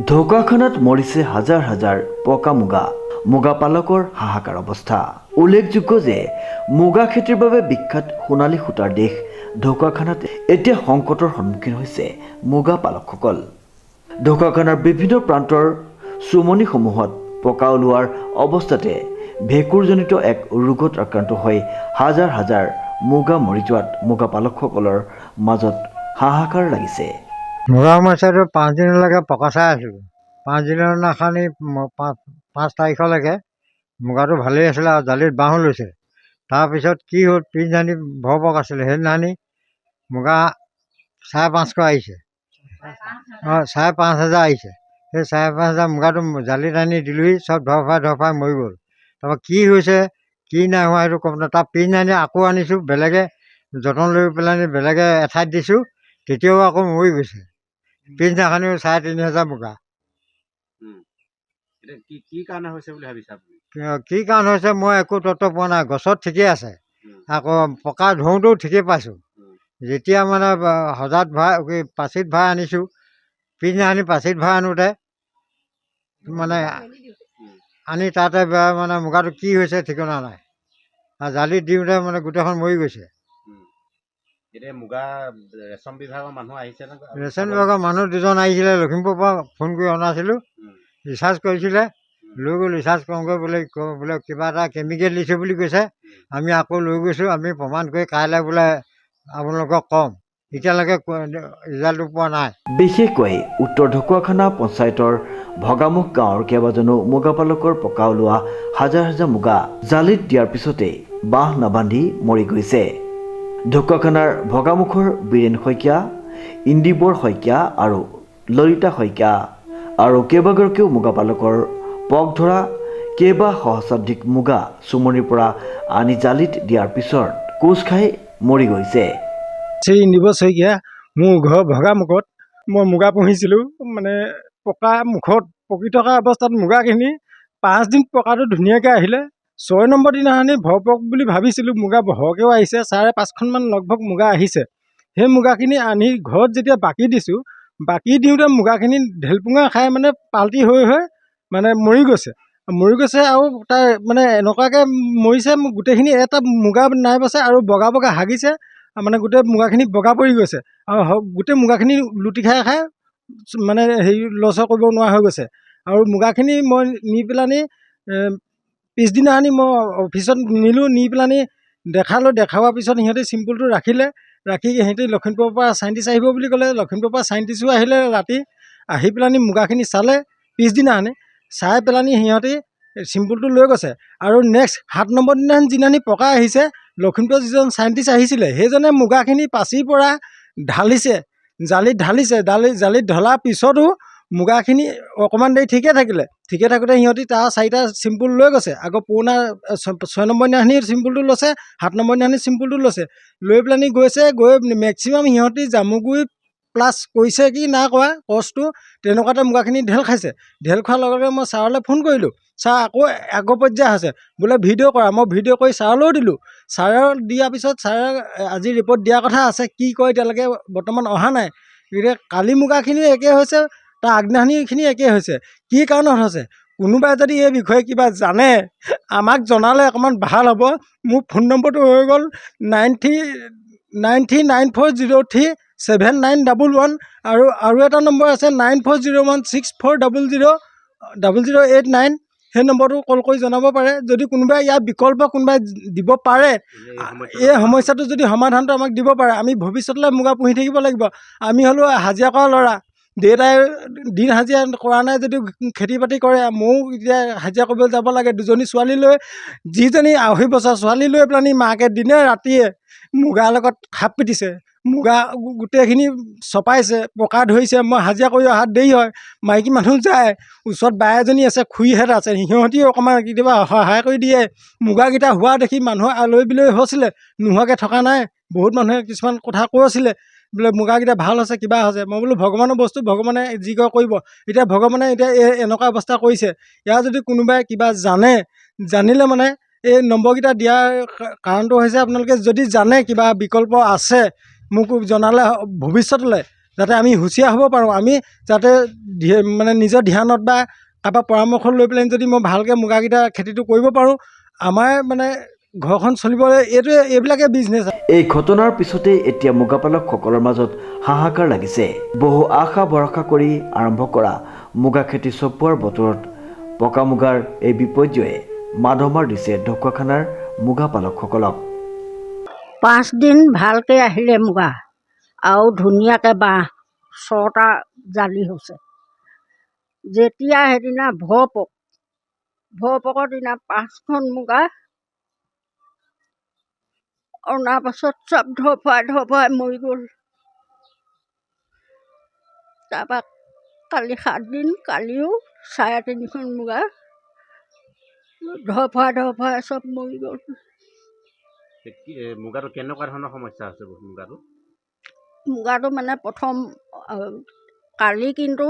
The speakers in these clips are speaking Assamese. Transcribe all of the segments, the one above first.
ঢকুৱাখানাত মৰিছে হাজাৰ হাজাৰ পকা মুগা পালকৰ হাহাকাৰ অৱস্থা। উল্লেখযোগ্য যে মুগা খেতিৰ বাবে বিখ্যাত সোণালী সূতাৰ দেশ ঢকুৱাখানাত এতিয়া সংকটৰ সন্মুখীন হৈছে মুগা পালকসকল। ঢকুৱাখানাৰ বিভিন্ন প্ৰান্তৰ চুমনিসমূহত পকা ওলোৱাৰ অৱস্থাতে ভেঁকুৰজনিত এক ৰোগত আক্ৰান্ত হৈ হাজাৰ হাজাৰ মুগা মৰি যোৱাত মুগা পালকসকলৰ মাজত হাহাকাৰ লাগিছে। মুগা সমস্যাটো 5 দিনলৈকে পকা চাই আছিলোঁ। 5 দিনৰ দিনাখনি 5 তাৰিখলৈকে মুগাটো ভালেই আছিলে আৰু জালিত বাঁহো লৈছে। তাৰপিছত কি হ'ল, পিছদিনাখনি ভৰপক আছিলে, সেইদিনাখনি মুগা 550 আহিছে। 5,500 আহিছে। সেই 5,500 মুগাটো জালিত আনি দিলোহি, চব ধৰফাই মৰি গ'ল। তাৰপৰা কি হৈছে কি নাই হোৱা সেইটো ক'ব নোৱাৰোঁ। তাৰ পিছদিনাখনি আকৌ আনিছোঁ, বেলেগে যতন লৈ পেলাই বেলেগে এঠাইত দিছোঁ, তেতিয়াও আকৌ মৰি গৈছে। পিছদিনাখনি 3,500 মুগা। কি কাৰণে হৈছে বুলি ভাবিছা? কি কাৰণ হৈছে মই একো তত্ত্ব পোৱা নাই। গছত ঠিকেই আছে, আকৌ পকা ধোঁওতেও ঠিকেই পাইছোঁ। যেতিয়া মানে সজাত ভৰাই পাচিত ভৰাই আনিছোঁ, পিছদিনাখনি পাচিত ভৰাই আনোতে মানে আনি তাতে মানে মুগাটো কি হৈছে ঠিকনা নাই। আৰু জালিত দিওঁতে মানে গোটেইখন মৰি গৈছে। এতিয়া মুগা ৰেচম বিভাগৰ মানুহ আহিছে নে? ৰেচন বিভাগৰ মানুহ 2জন আহিছিলে, লখিমপুৰৰ পৰা ফোন কৰি অনাছিলোঁ। ৰিচাৰ্জ কৰিছিলে, লৈ গ'ল। ৰিচাৰ্জ কৰোঁগৈ বোলে কিবা এটা কেমিকেল দিছে বুলি কৈছে। আমি আকৌ লৈ গৈছোঁ, আমি প্ৰমাণ কৰি কাইলৈ বোলে আপোনালোকক ক'ম। এতিয়ালৈকে ৰিজাল্টটো পোৱা নাই। বিশেষকৈ উত্তৰ ঢকুৱাখানা পঞ্চায়তৰ ভগামুখ গাঁৱৰ কেইবাজনো মুগা পালকৰ পকা ওলোৱা হাজাৰ হাজাৰ মুগা জালিত দিয়াৰ পিছতেই বাঁহ নাবান্ধি মৰি গৈছে। ঢকুৱাখানাৰ ভগামুখৰ বীৰেন শইকীয়া, ইন্দিবৰ শইকীয়া আৰু ললিতা শইকীয়া আৰু কেইবাগৰাকীও মুগা পালকৰ পগ ধৰা কেইবা সহস্ৰাধিক মুগা চুমনিৰ পৰা আনি জালিত দিয়াৰ পিছত কোচ খাই মৰি গৈছে। ইন্দিবৰ শইকীয়া, মোৰ ঘৰ ভগামুখত। মই মুগা পুহিছিলোঁ, মানে পকা মুখত পকি থকা অৱস্থাত মুগাখিনি 5 দিন পকাটো ধুনীয়াকৈ আহিলে। 6 নম্বৰ দিনাখনি ভৰপক বুলি ভাবিছিলোঁ, মুগা বহৰকৈও আহিছে। 5.5খনমান লগভগ মুগা আহিছে। সেই মুগাখিনি আনি ঘৰত যেতিয়া বাকি দিছোঁ, বাকি দিওঁতে মুগাখিনি ঢেলপুঙা খাই মানে পাল্টি হৈ মানে মৰি গৈছে আৰু তাৰ মানে এনেকুৱাকৈ মৰিছে, গোটেইখিনি এটা মুগা নাই বাচে আৰু বগা বগা হাগিছে, মানে গোটেই মুগাখিনি বগা পৰি গৈছে আৰু গোটেই মুগাখিনি লুটি খাই মানে হেৰি লৰচৰ কৰিব নোৱাৰা হৈ গৈছে। আৰু মুগাখিনি মই নি পেলানি পিছদিনাখনি মই অফিচত নিলোঁ, নি পেলানি দেখুওৱাৰ পিছত সিহঁতে চিম্পুলটো ৰাখি সিহঁতে লখিমপুৰৰ পৰা চাইণ্টিষ্ট আহিব বুলি ক'লে। লখিমপুৰৰ পৰা চাইণ্টিষ্টো আহিলে ৰাতি, আহি পেলানি মুগাখিনি চালে। পিছদিনাখনি চাই পেলানি সিহঁতে চিম্পুলটো লৈ গৈছে। আৰু নেক্সট 7 নম্বৰ দিনাখনি যিদিনাখনি পকা আহিছে, লখিমপুৰৰ যিজন চাইণ্টিষ্ট আহিছিলে সেইজনে মুগাখিনি পাচিৰ পৰা ঢালিছে, জালিত জালিত ঢলাৰ পিছতো মুগাখিনি অকণমান দেৰি ঠিকে থাকোঁতে সিহঁতে তাৰ 4টা চিম্পুল লৈ গৈছে। আকৌ পুৰণা 6 নম্বৰ দিনাখনি চিম্পুলটো লৈছে, 7 নম্বৰ দিনাখনি চিম্পুলটো লৈছে, লৈ পেলানি গৈ মেক্সিমাম সিহঁতে জামুগুৰি প্লাছ কৰিছে কি নাই কৰা কষ্টটো, তেনেকুৱাতে মুগাখিনি ঢেল খাইছে। ঢেল খোৱাৰ লগে লগে মই ছাৰলৈ ফোন কৰিলোঁ। ছাৰ আকৌ আগৰ পৰ্যায় আছে বোলে, ভিডিঅ' কৰা। মই ভিডিঅ' কৰি ছাৰলৈও দিলোঁ। ছাৰৰ দিয়াৰ পিছত ছাৰে আজি ৰিপৰ্ট দিয়াৰ কথা আছে, কি কয় এতিয়ালৈকে বৰ্তমান অহা নাই। এতিয়া কালি মুগাখিনিও একেই হৈছে, তাৰ আগদিনাখনিখিনি একেই হৈছে। কি কাৰণত হৈছে, কোনোবাই যদি এই বিষয়ে কিবা জানে আমাক জনালে অকণমান ভাল হ'ব। মোৰ ফোন নম্বৰটো হৈ গ'ল 9394037911 আৰু এটা নম্বৰ আছে 940164000089। সেই নম্বৰটো কল কৰি জনাব পাৰে। যদি কোনোবাই ইয়াৰ বিকল্প কোনোবাই দিব পাৰে, এই সমস্যাটো যদি সমাধানটো আমাক দিব পাৰে, আমি ভৱিষ্যতলৈ মুগা পুহি থাকিব লাগিব। আমি হ'লেও হাজিৰা কৰা ল'ৰা, দেউতাই দিন হাজিৰা কৰা নাই যদিও খেতি বাতি কৰে। ময়ো এতিয়া হাজিৰা কৰিবলৈ যাব লাগে। 2জনী ছোৱালী লৈ, যিজনী 2.5 বছৰ ছোৱালী লৈ পেলানি মাকে দিনে ৰাতিয়ে মুগাৰ লগত খাপ পিটিছে। মুগা গোটেইখিনি চপাইছে, পকা ধৰিছে। মই হাজিৰা কৰি অহাত দেৰি হয়, মাইকী মানুহ যায়, ওচৰত বাই এজনী আছে, খুৰীহেঁত আছে, সিহঁতিও অকণমান কেতিয়াবা সহায় কৰি দিয়ে। মুগাকেইটা হোৱা দেখি মানুহৰ আলহী বিলহী হৈছিলে, নোহোৱাকৈ থকা নাই। বহুত মানুহে কিছুমান কথা কৈছিলে বোলে মুগাকেইটা ভাল হৈছে, কিবা হৈছে। মই বোলো ভগৱানৰ বস্তু, ভগৱানে যি কৰে কৰিব। এতিয়া ভগৱানে এনেকুৱা অৱস্থা কৰিছে। ইয়াৰ যদি কোনোবাই কিবা জানিলে মানে এই নম্বৰকেইটা দিয়াৰ কাৰণটো হৈছে, আপোনালোকে যদি জানে কিবা বিকল্প আছে মোক জনালে ভৱিষ্যতলৈ যাতে আমি হুঁচিয়াৰ হ'ব পাৰোঁ, আমি যাতে মানে নিজৰ ধ্যানত বা কাৰোবাৰ পৰামৰ্শ লৈ পেলাই যদি মই ভালকৈ মুগাকেইটা খেতিটো কৰিব পাৰোঁ, আমাৰ মানে ঘৰখন চলিবলৈ এইবিলাকে বিজনেছ। এই ঘটনাৰ পিছতেই এতিয়া মুগাপালকসকলৰ মাজত হাহাকাৰ লাগিছে। বহু আশা ভৰসা কৰি আৰম্ভ কৰা মুগা খেতি চপোৱাৰ বতৰত পকা মুগাৰ এই বিপৰ্যয়ে মাধমাৰ দিছে ঢকুৱাখানাৰ মুগাপালকসকলক। 5 দিন ভালকৈ আহিলে মুগা আৰু ধুনীয়াকৈ বাঁহ 6টা জালি হৈছে। যেতিয়া সেইদিনা ভৰপকৰ দিনা 5খন মুগা অনাৰ পাছত চব ধৰফৰাই মৰি গ'ল। তাৰপৰা কালি 7 দিন, কালিও 3.5খন মুগা ধৰফৰাই চব মৰি গ'ল। মুগাটো কেনেকুৱা ধৰণৰ সমস্যা হৈছে? মুগাটো মানে প্ৰথম কালি কিন্তু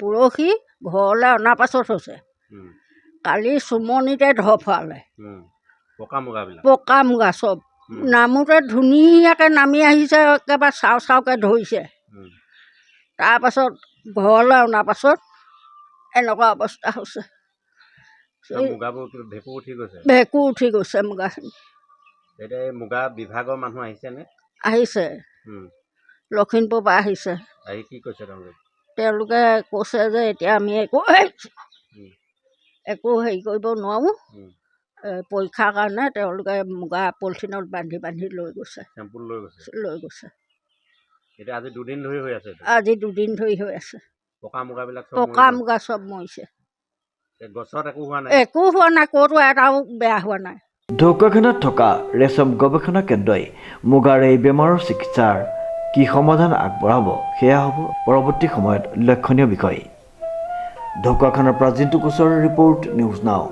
পৰহি ঘৰলৈ অনাৰ পাছত হৈছে। কালি চুমনিতে ধৰফৰালে পকা মুগা চব। নামোতে ধুনীয়াকৈ নামি আহিছে, একেবাৰে চাওকৈ ধৰিছে। তাৰপাছত ঘৰলৈ অনাৰ পাছত এনেকুৱা অৱস্থা হৈছে। ভেঁকুৰ উঠি গৈছে মুগাখিনি। মুগা বিভাগৰ মানুহ আহিছেনে? আহিছে, লখিমপুৰৰ পৰা আহিছে। কি কৈছে তেওঁলোকে কৈছে যে এতিয়া আমি একো হেৰি কৰিব নোৱাৰোঁ, পৰীক্ষাৰ কাৰণে তেওঁলোকে মুগা পলিথিনত বান্ধি লৈ গৈছে। আজি 2 দিন ধৰি হৈ আছে। আজি 2 দিন ধৰি হৈ আছে। পকা মুগা চব মৰিছে। গছত একো হোৱা নাই, ক'তো এটাও বেয়া হোৱা নাই। ঢকুৱাখানাত থকা ৰেচম গৱেষণা কেন্দ্ৰই মুগাৰ এই বেমাৰৰ চিকিৎসাৰ কি সমাধান আগবঢ়াব সেয়া হ'ব পৰৱৰ্তী সময়ত লক্ষণীয় বিষয়। ঢকুৱাখানাৰ পৰা জিন্তু কোচৰ ৰিপৰ্ট, নিউজ নাও।